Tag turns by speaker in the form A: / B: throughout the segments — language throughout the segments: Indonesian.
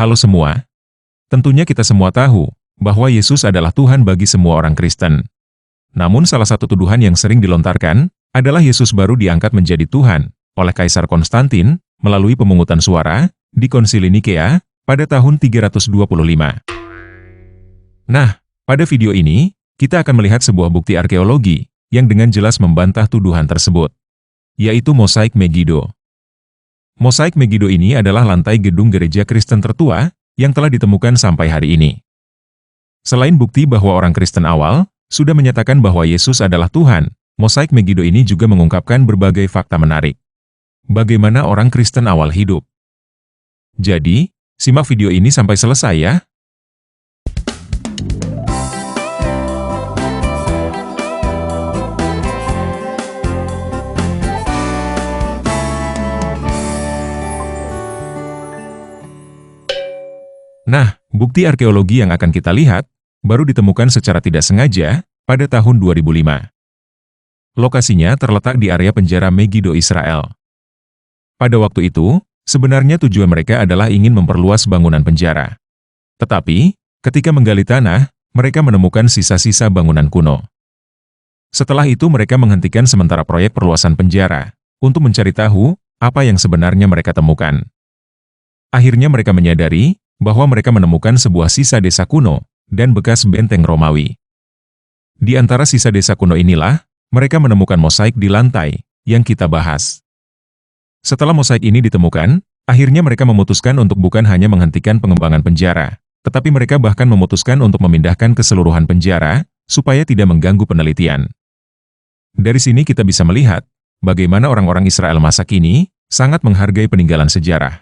A: Halo semua, tentunya kita semua tahu bahwa Yesus adalah Tuhan bagi semua orang Kristen. Namun salah satu tuduhan yang sering dilontarkan adalah Yesus baru diangkat menjadi Tuhan oleh Kaisar Konstantin melalui pemungutan suara di Konsili Nikea pada tahun 325. Nah, pada video ini, kita akan melihat sebuah bukti arkeologi yang dengan jelas membantah tuduhan tersebut, yaitu mosaik Megido. Mosaik Megido ini adalah lantai gedung gereja Kristen tertua yang telah ditemukan sampai hari ini. Selain bukti bahwa orang Kristen awal sudah menyatakan bahwa Yesus adalah Tuhan, mosaik Megido ini juga mengungkapkan berbagai fakta menarik. Bagaimana orang Kristen awal hidup? Jadi, simak video ini sampai selesai ya. Nah, bukti arkeologi yang akan kita lihat baru ditemukan secara tidak sengaja pada tahun 2005. Lokasinya terletak di area penjara Megido, Israel. Pada waktu itu, sebenarnya tujuan mereka adalah ingin memperluas bangunan penjara. Tetapi, ketika menggali tanah, mereka menemukan sisa-sisa bangunan kuno. Setelah itu mereka menghentikan sementara proyek perluasan penjara untuk mencari tahu apa yang sebenarnya mereka temukan. Akhirnya mereka menyadari bahwa mereka menemukan sebuah sisa desa kuno dan bekas benteng Romawi. Di antara sisa desa kuno inilah, mereka menemukan mosaik di lantai yang kita bahas. Setelah mosaik ini ditemukan, akhirnya mereka memutuskan untuk bukan hanya menghentikan pengembangan penjara, tetapi mereka bahkan memutuskan untuk memindahkan keseluruhan penjara supaya tidak mengganggu penelitian. Dari sini kita bisa melihat bagaimana orang-orang Israel masa kini sangat menghargai peninggalan sejarah.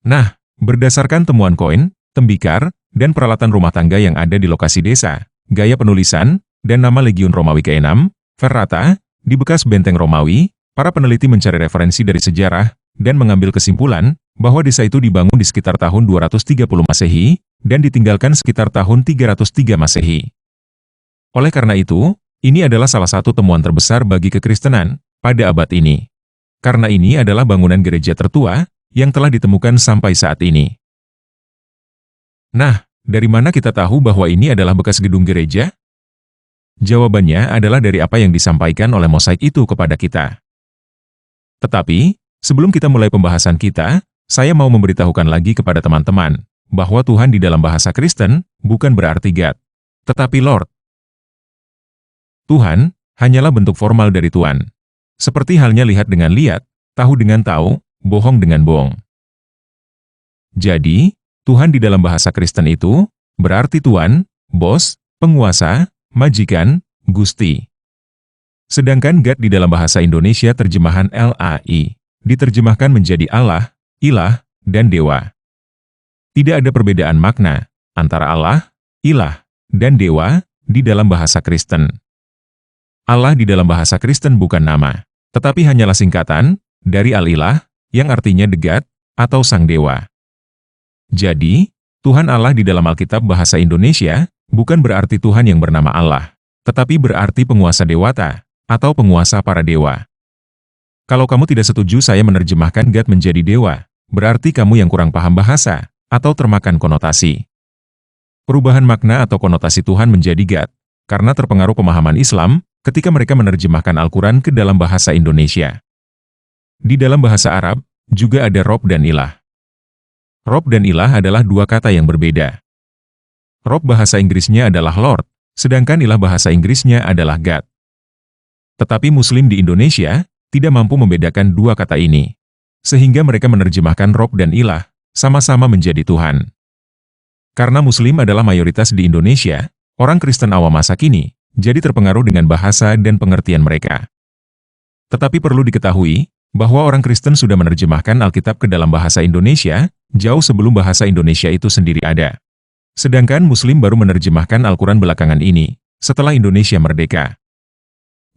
A: Nah, berdasarkan temuan koin, tembikar, dan peralatan rumah tangga yang ada di lokasi desa, gaya penulisan, dan nama Legiun Romawi ke-6, Ferrata, di bekas benteng Romawi, para peneliti mencari referensi dari sejarah, dan mengambil kesimpulan bahwa desa itu dibangun di sekitar tahun 230 Masehi, dan ditinggalkan sekitar tahun 303 Masehi. Oleh karena itu, ini adalah salah satu temuan terbesar bagi kekristenan pada abad ini. Karena ini adalah bangunan gereja tertua yang telah ditemukan sampai saat ini. Nah, dari mana kita tahu bahwa ini adalah bekas gedung gereja? Jawabannya adalah dari apa yang disampaikan oleh mosaik itu kepada kita. Tetapi, sebelum kita mulai pembahasan kita, saya mau memberitahukan lagi kepada teman-teman bahwa Tuhan di dalam bahasa Kristen bukan berarti God, tetapi Lord. Tuhan hanyalah bentuk formal dari Tuhan. Seperti halnya lihat dengan lihat, tahu dengan tahu, bohong dengan bohong. Jadi, Tuhan di dalam bahasa Kristen itu berarti Tuan, Bos, Penguasa, Majikan, Gusti. Sedangkan God di dalam bahasa Indonesia terjemahan LAI diterjemahkan menjadi Allah, Ilah, dan Dewa. Tidak ada perbedaan makna antara Allah, Ilah, dan Dewa di dalam bahasa Kristen. Allah di dalam bahasa Kristen bukan nama, tetapi hanyalah singkatan dari Al-Ilah, yang artinya The God, atau Sang Dewa. Jadi, Tuhan Allah di dalam Alkitab bahasa Indonesia bukan berarti Tuhan yang bernama Allah, tetapi berarti penguasa dewata, atau penguasa para dewa. Kalau kamu tidak setuju saya menerjemahkan God menjadi dewa, berarti kamu yang kurang paham bahasa, atau termakan konotasi. Perubahan makna atau konotasi Tuhan menjadi God, karena terpengaruh pemahaman Islam ketika mereka menerjemahkan Al-Quran ke dalam bahasa Indonesia. Di dalam bahasa Arab, juga ada Rob dan Ilah. Rob dan Ilah adalah dua kata yang berbeda. Rob bahasa Inggrisnya adalah Lord, sedangkan Ilah bahasa Inggrisnya adalah God. Tetapi Muslim di Indonesia tidak mampu membedakan dua kata ini, sehingga mereka menerjemahkan Rob dan Ilah sama-sama menjadi Tuhan. Karena Muslim adalah mayoritas di Indonesia, orang Kristen awam masa kini jadi terpengaruh dengan bahasa dan pengertian mereka. Tetapi perlu diketahui bahwa orang Kristen sudah menerjemahkan Alkitab ke dalam bahasa Indonesia jauh sebelum bahasa Indonesia itu sendiri ada. Sedangkan Muslim baru menerjemahkan Al-Quran belakangan ini, setelah Indonesia merdeka.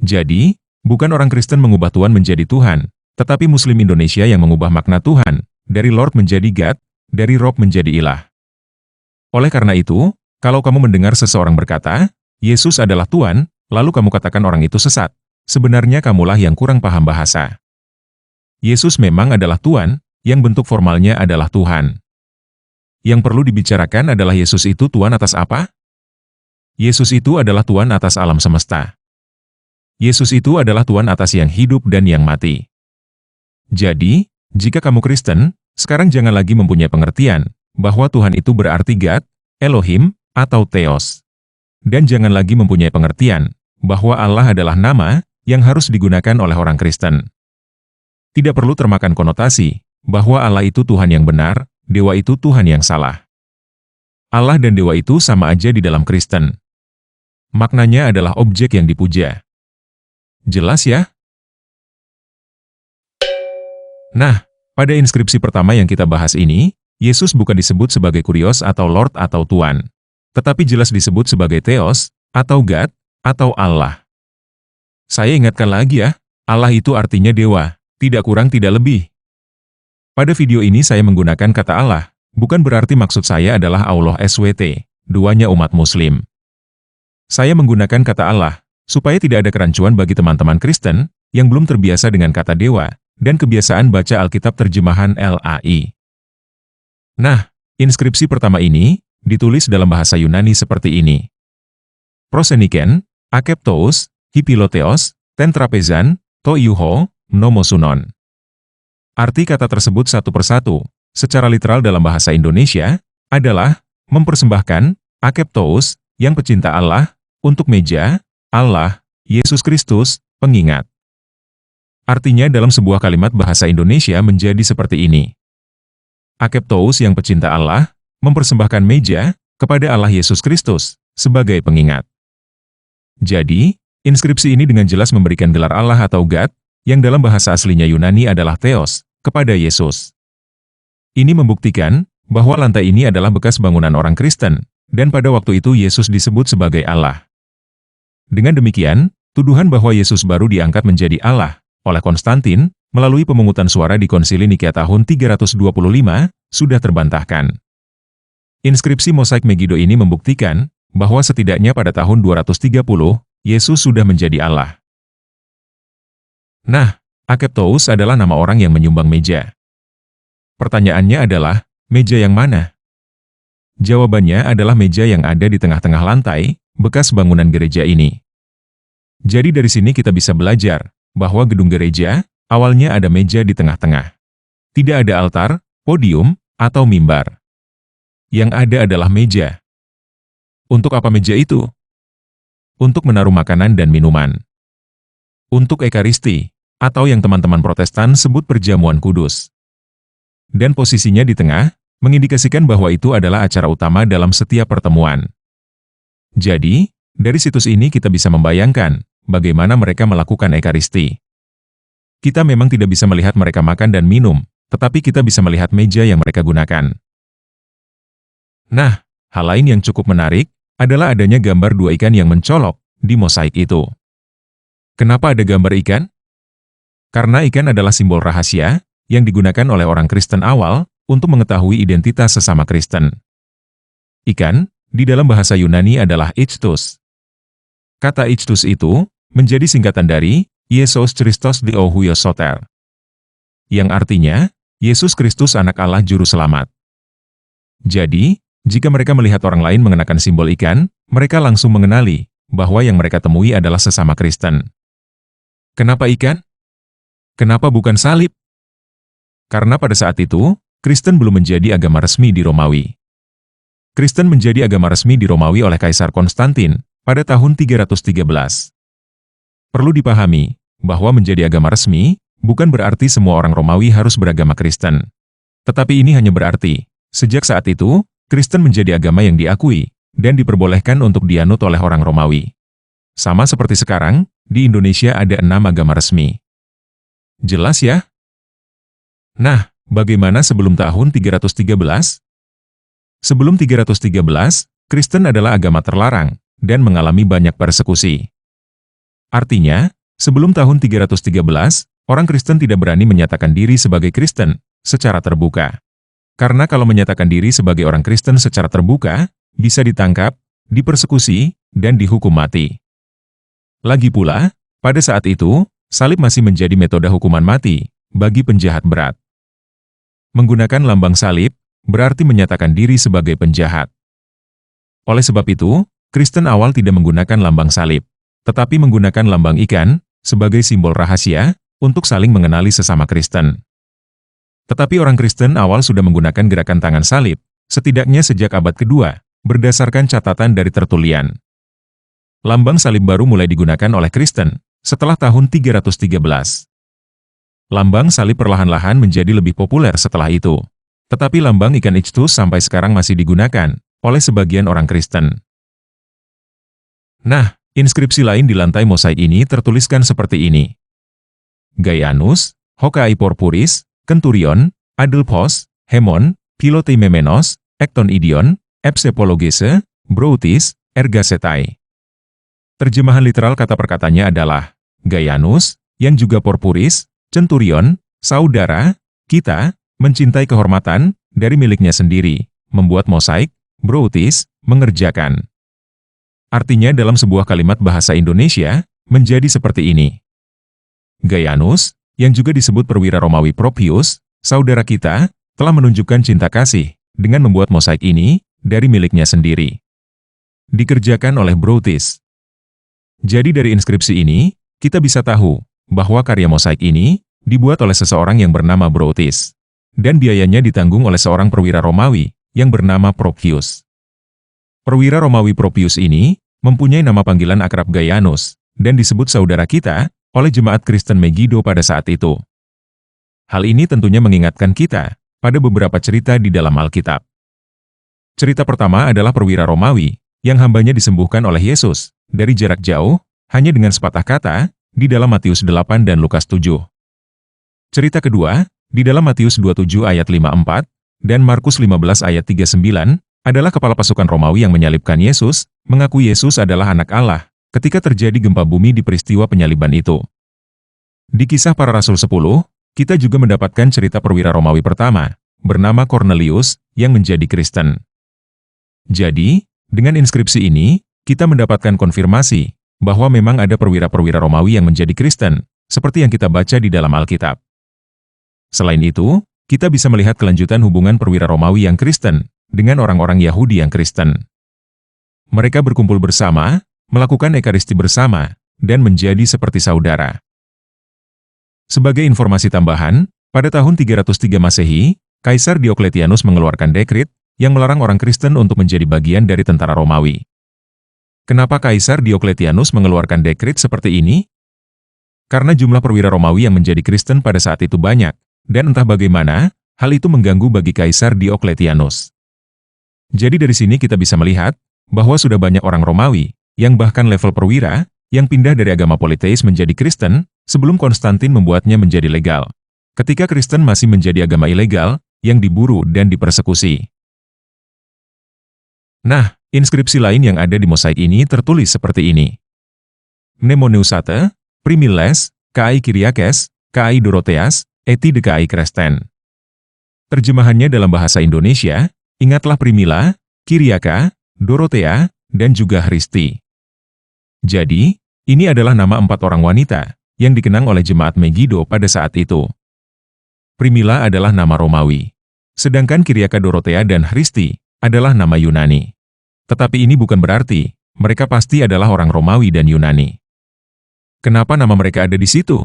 A: Jadi, bukan orang Kristen mengubah Tuhan menjadi Tuhan, tetapi Muslim Indonesia yang mengubah makna Tuhan, dari Lord menjadi God, dari Rob menjadi Ilah. Oleh karena itu, kalau kamu mendengar seseorang berkata, Yesus adalah Tuhan, lalu kamu katakan orang itu sesat, sebenarnya kamulah yang kurang paham bahasa. Yesus memang adalah Tuhan, yang bentuk formalnya adalah Tuhan. Yang perlu dibicarakan adalah Yesus itu Tuhan atas apa? Yesus itu adalah Tuhan atas alam semesta. Yesus itu adalah Tuhan atas yang hidup dan yang mati. Jadi, jika kamu Kristen, sekarang jangan lagi mempunyai pengertian bahwa Tuhan itu berarti God, Elohim, atau Theos. Dan jangan lagi mempunyai pengertian bahwa Allah adalah nama yang harus digunakan oleh orang Kristen. Tidak perlu termakan konotasi bahwa Allah itu Tuhan yang benar, dewa itu Tuhan yang salah. Allah dan dewa itu sama aja di dalam Kristen. Maknanya adalah objek yang dipuja. Jelas ya? Nah, pada inskripsi pertama yang kita bahas ini, Yesus bukan disebut sebagai Kurios atau Lord atau Tuan, tetapi jelas disebut sebagai Theos, atau God, atau Allah. Saya ingatkan lagi ya, Allah itu artinya dewa, tidak kurang tidak lebih. Pada video ini saya menggunakan kata Allah, bukan berarti maksud saya adalah Allah SWT, duanya umat muslim. Saya menggunakan kata Allah, supaya tidak ada kerancuan bagi teman-teman Kristen, yang belum terbiasa dengan kata dewa, dan kebiasaan baca Alkitab terjemahan LAI. Nah, inskripsi pertama ini, ditulis dalam bahasa Yunani seperti ini. Proseniken, akeptos, hipilotheos, tentrapezan, toiuho, nomosunon. Arti kata tersebut satu persatu, secara literal dalam bahasa Indonesia, adalah mempersembahkan, akeptos, yang pecinta Allah, untuk meja, Allah, Yesus Kristus, pengingat. Artinya dalam sebuah kalimat bahasa Indonesia menjadi seperti ini. Akeptos yang pecinta Allah, mempersembahkan meja, kepada Allah Yesus Kristus, sebagai pengingat. Jadi, inskripsi ini dengan jelas memberikan gelar Allah atau God, yang dalam bahasa aslinya Yunani adalah Theos, kepada Yesus. Ini membuktikan bahwa lantai ini adalah bekas bangunan orang Kristen, dan pada waktu itu Yesus disebut sebagai Allah. Dengan demikian, tuduhan bahwa Yesus baru diangkat menjadi Allah oleh Konstantin melalui pemungutan suara di Konsili Nikea tahun 325 sudah terbantahkan. Inskripsi mosaik Megiddo ini membuktikan bahwa setidaknya pada tahun 230, Yesus sudah menjadi Allah. Nah, akeptos adalah nama orang yang menyumbang meja. Pertanyaannya adalah, meja yang mana? Jawabannya adalah meja yang ada di tengah-tengah lantai, bekas bangunan gereja ini. Jadi dari sini kita bisa belajar bahwa gedung gereja, awalnya ada meja di tengah-tengah. Tidak ada altar, podium, atau mimbar. Yang ada adalah meja. Untuk apa meja itu? Untuk menaruh makanan dan minuman. Untuk ekaristi, atau yang teman-teman Protestan sebut perjamuan kudus. Dan posisinya di tengah, mengindikasikan bahwa itu adalah acara utama dalam setiap pertemuan. Jadi, dari situs ini kita bisa membayangkan bagaimana mereka melakukan ekaristi. Kita memang tidak bisa melihat mereka makan dan minum, tetapi kita bisa melihat meja yang mereka gunakan. Nah, hal lain yang cukup menarik adalah adanya gambar dua ikan yang mencolok di mosaik itu. Kenapa ada gambar ikan? Karena ikan adalah simbol rahasia yang digunakan oleh orang Kristen awal untuk mengetahui identitas sesama Kristen. Ikan, di dalam bahasa Yunani adalah ichthus. Kata ichthus itu menjadi singkatan dari Yesus Kristus Theohuios Soter, yang artinya, Yesus Kristus anak Allah Juru Selamat. Jadi, jika mereka melihat orang lain mengenakan simbol ikan, mereka langsung mengenali bahwa yang mereka temui adalah sesama Kristen. Kenapa ikan? Kenapa bukan salib? Karena pada saat itu, Kristen belum menjadi agama resmi di Romawi. Kristen menjadi agama resmi di Romawi oleh Kaisar Konstantin pada tahun 313. Perlu dipahami bahwa menjadi agama resmi bukan berarti semua orang Romawi harus beragama Kristen. Tetapi ini hanya berarti, sejak saat itu, Kristen menjadi agama yang diakui dan diperbolehkan untuk dianut oleh orang Romawi. Sama seperti sekarang, di Indonesia ada 6 agama resmi. Jelas ya? Nah, bagaimana sebelum tahun 313? Sebelum 313, Kristen adalah agama terlarang dan mengalami banyak persekusi. Artinya, sebelum tahun 313, orang Kristen tidak berani menyatakan diri sebagai Kristen secara terbuka. Karena kalau menyatakan diri sebagai orang Kristen secara terbuka, bisa ditangkap, dipersekusi, dan dihukum mati. Lagi pula, pada saat itu, salib masih menjadi metode hukuman mati bagi penjahat berat. Menggunakan lambang salib berarti menyatakan diri sebagai penjahat. Oleh sebab itu, Kristen awal tidak menggunakan lambang salib, tetapi menggunakan lambang ikan sebagai simbol rahasia untuk saling mengenali sesama Kristen. Tetapi orang Kristen awal sudah menggunakan gerakan tangan salib, setidaknya sejak abad kedua, berdasarkan catatan dari Tertullian. Lambang salib baru mulai digunakan oleh Kristen setelah tahun 313. Lambang salib perlahan-lahan menjadi lebih populer setelah itu. Tetapi lambang ikan Ichthus sampai sekarang masih digunakan oleh sebagian orang Kristen. Nah, inskripsi lain di lantai mosaik ini tertuliskan seperti ini. Gaianus, Hokai Porpuris, Kenturion, Adelphos, Hemon, Philoteimemenos, Ekton Idion, Epsepologese, Broutis, Ergasetai. Terjemahan literal kata perkatanya adalah, Gaianus, yang juga Porpuris, Centurion, saudara, kita, mencintai kehormatan dari miliknya sendiri, membuat mosaik, Broutis, mengerjakan. Artinya dalam sebuah kalimat bahasa Indonesia, menjadi seperti ini. Gaianus, yang juga disebut perwira Romawi Propius, saudara kita, telah menunjukkan cinta kasih dengan membuat mosaik ini dari miliknya sendiri. Dikerjakan oleh Broutis. Jadi dari inskripsi ini, kita bisa tahu bahwa karya mosaik ini dibuat oleh seseorang yang bernama Broutis, dan biayanya ditanggung oleh seorang perwira Romawi yang bernama Propius. Perwira Romawi Propius ini mempunyai nama panggilan akrab Gaianus, dan disebut saudara kita oleh jemaat Kristen Megiddo pada saat itu. Hal ini tentunya mengingatkan kita pada beberapa cerita di dalam Alkitab. Cerita pertama adalah perwira Romawi yang hambanya disembuhkan oleh Yesus dari jarak jauh, hanya dengan sepatah kata, di dalam Matius 8 dan Lukas 7. Cerita kedua, di dalam Matius 27 ayat 54, dan Markus 15 ayat 39, adalah kepala pasukan Romawi yang menyalibkan Yesus, mengaku Yesus adalah anak Allah, ketika terjadi gempa bumi di peristiwa penyaliban itu. Di Kisah Para Rasul 10, kita juga mendapatkan cerita perwira Romawi pertama, bernama Cornelius, yang menjadi Kristen. Jadi, dengan inskripsi ini, kita mendapatkan konfirmasi bahwa memang ada perwira-perwira Romawi yang menjadi Kristen, seperti yang kita baca di dalam Alkitab. Selain itu, kita bisa melihat kelanjutan hubungan perwira Romawi yang Kristen dengan orang-orang Yahudi yang Kristen. Mereka berkumpul bersama, melakukan ekaristi bersama, dan menjadi seperti saudara. Sebagai informasi tambahan, pada tahun 303 Masehi, Kaisar Diokletianus mengeluarkan dekrit yang melarang orang Kristen untuk menjadi bagian dari tentara Romawi. Kenapa Kaisar Diokletianus mengeluarkan dekrit seperti ini? Karena jumlah perwira Romawi yang menjadi Kristen pada saat itu banyak, dan entah bagaimana, hal itu mengganggu bagi Kaisar Diokletianus. Jadi dari sini kita bisa melihat bahwa sudah banyak orang Romawi yang bahkan level perwira yang pindah dari agama politeis menjadi Kristen sebelum Konstantin membuatnya menjadi legal. Ketika Kristen masih menjadi agama ilegal yang diburu dan dipersekusi. Nah, inskripsi lain yang ada di mosaik ini tertulis seperti ini. Mnemoneusate, Primiles, Kai Kyriakes, Kai Dorotheas, Eti de Kai Kresten. Terjemahannya dalam bahasa Indonesia, ingatlah Primila, Kyriaka, Dorothea, dan juga Hristi. Jadi, ini adalah nama 4 orang wanita yang dikenang oleh jemaat Megiddo pada saat itu. Primila adalah nama Romawi, sedangkan Kyriaka, Dorothea, dan Hristi adalah nama Yunani. Tetapi ini bukan berarti mereka pasti adalah orang Romawi dan Yunani. Kenapa nama mereka ada di situ?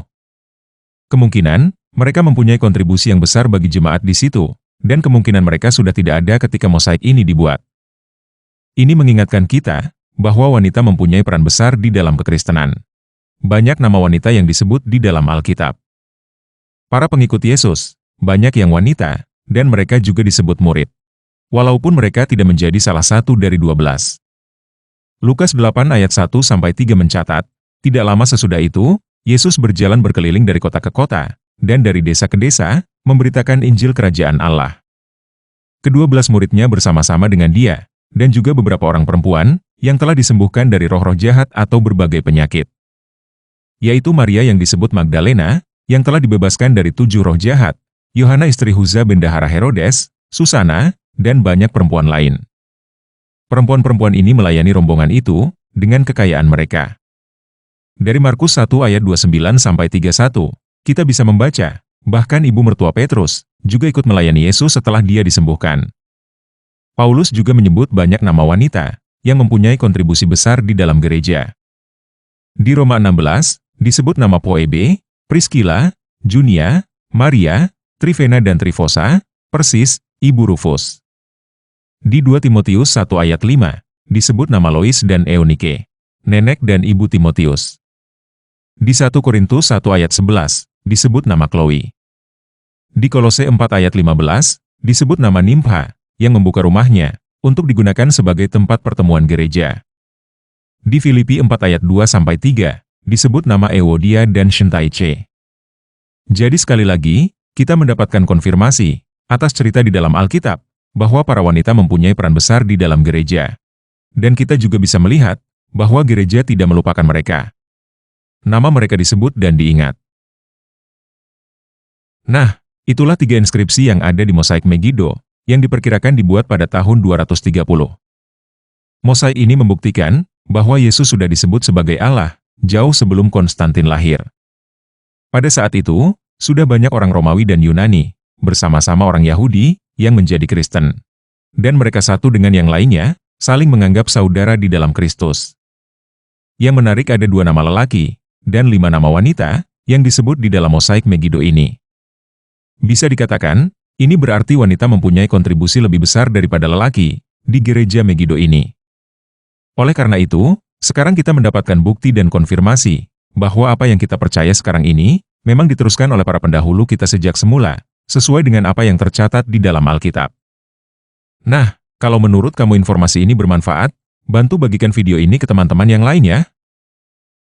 A: Kemungkinan mereka mempunyai kontribusi yang besar bagi jemaat di situ, dan kemungkinan mereka sudah tidak ada ketika mosaik ini dibuat. Ini mengingatkan kita bahwa wanita mempunyai peran besar di dalam kekristenan. Banyak nama wanita yang disebut di dalam Alkitab. Para pengikut Yesus, banyak yang wanita, dan mereka juga disebut murid. Walaupun mereka tidak menjadi salah satu dari 12. Lukas 8 ayat 1-3 mencatat, tidak lama sesudah itu, Yesus berjalan berkeliling dari kota ke kota, dan dari desa ke desa, memberitakan Injil Kerajaan Allah. Ke-12 muridnya bersama-sama dengan dia, dan juga beberapa orang perempuan, yang telah disembuhkan dari roh-roh jahat atau berbagai penyakit. Yaitu Maria yang disebut Magdalena, yang telah dibebaskan dari 7 roh jahat, Yohana istri Huza bendahara Herodes, Susana, dan banyak perempuan lain. Perempuan-perempuan ini melayani rombongan itu, dengan kekayaan mereka. Dari Markus 1 ayat 29-31, kita bisa membaca, bahkan ibu mertua Petrus, juga ikut melayani Yesus setelah dia disembuhkan. Paulus juga menyebut banyak nama wanita yang mempunyai kontribusi besar di dalam gereja. Di Roma 16, disebut nama Phoebe, Priscilla, Junia, Maria, Trifena dan Trifosa, persis, ibu Rufus. Di 2 Timotius 1 ayat 5, disebut nama Lois dan Eunike, nenek dan ibu Timotius. Di 1 Korintus 1 ayat 11, disebut nama Chloe. Di Kolose 4 ayat 15, disebut nama Nympha, yang membuka rumahnya untuk digunakan sebagai tempat pertemuan gereja. Di Filipi 4 ayat 2-3, disebut nama Ewodia dan Shintaiche. Jadi sekali lagi, kita mendapatkan konfirmasi atas cerita di dalam Alkitab, bahwa para wanita mempunyai peran besar di dalam gereja. Dan kita juga bisa melihat bahwa gereja tidak melupakan mereka. Nama mereka disebut dan diingat. Nah, itulah 3 inskripsi yang ada di mosaik Megiddo, yang diperkirakan dibuat pada tahun 230. Mosaik ini membuktikan bahwa Yesus sudah disebut sebagai Allah jauh sebelum Konstantin lahir. Pada saat itu, sudah banyak orang Romawi dan Yunani bersama-sama orang Yahudi yang menjadi Kristen. Dan mereka satu dengan yang lainnya saling menganggap saudara di dalam Kristus. Yang menarik ada 2 nama lelaki dan 5 nama wanita yang disebut di dalam mosaik Megiddo ini. Bisa dikatakan, ini berarti wanita mempunyai kontribusi lebih besar daripada lelaki di gereja Megiddo ini. Oleh karena itu, sekarang kita mendapatkan bukti dan konfirmasi bahwa apa yang kita percaya sekarang ini memang diteruskan oleh para pendahulu kita sejak semula, sesuai dengan apa yang tercatat di dalam Alkitab. Nah, kalau menurut kamu informasi ini bermanfaat, bantu bagikan video ini ke teman-teman yang lain ya.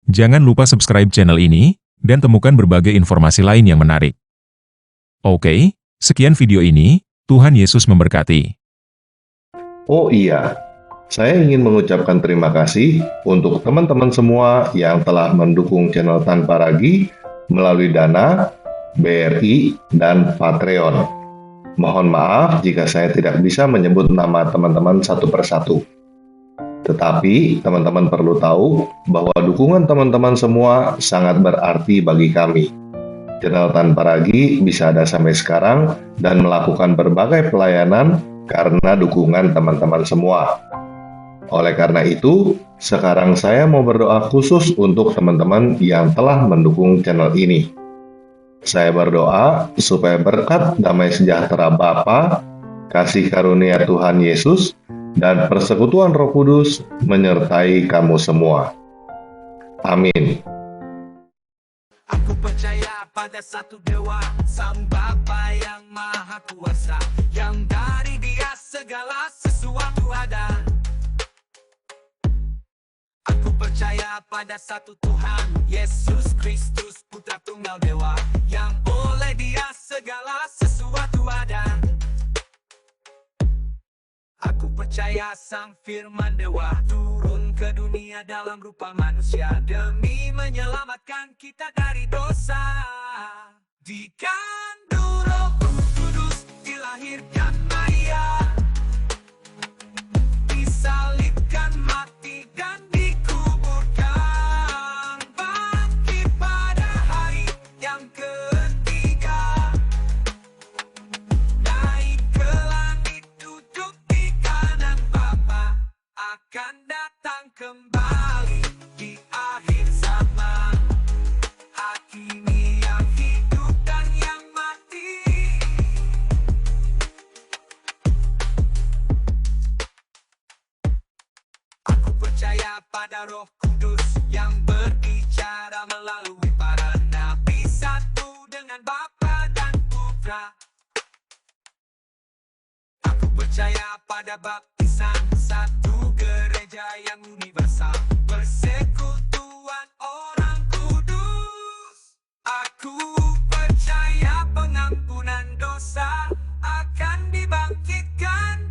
A: Jangan lupa subscribe channel ini, dan temukan berbagai informasi lain yang menarik. Oke, sekian video ini, Tuhan Yesus memberkati.
B: Oh iya, saya ingin mengucapkan terima kasih untuk teman-teman semua yang telah mendukung channel Tanpa Ragi melalui Dana, BRI, dan Patreon. Mohon maaf jika saya tidak bisa menyebut nama teman-teman satu persatu. Tetapi, teman-teman perlu tahu bahwa dukungan teman-teman semua sangat berarti bagi kami. Channel Tanpa Ragi bisa ada sampai sekarang dan melakukan berbagai pelayanan karena dukungan teman-teman semua. Oleh karena itu, sekarang saya mau berdoa khusus untuk teman-teman yang telah mendukung channel ini. Saya berdoa supaya berkat damai sejahtera Bapa, kasih karunia Tuhan Yesus, dan persekutuan Roh Kudus menyertai kamu semua. Amin.
C: Aku percaya pada satu dewa, Sang Bapa yang Maha Kuasa, yang dari Dia segala sesuatu ada. Aku percaya pada satu Tuhan, Yesus Kristus Putra Tunggal Dewa, yang oleh Dia segala sesuatu ada. Aku percaya Sang Firman Dewa turun ke dunia dalam rupa manusia demi menyelamatkan kita dari dosa. Dikandung Roh Kudus, dilahirkan Maria, disalibkan, mati dan dikuburkan, bangkit pada hari yang ketiga, naik ke langit, duduk di kanan Bapa, akan datang kembali di akhir zaman, hakimi yang hidup dan yang mati. Aku percaya pada Roh Kudus yang berbicara melalui para nabi, satu dengan Bapa dan Putra. Aku percaya pada baptisan, satu gereja yang universal, persekutuan orang kudus. Aku percaya pengampunan dosa akan dibangkitkan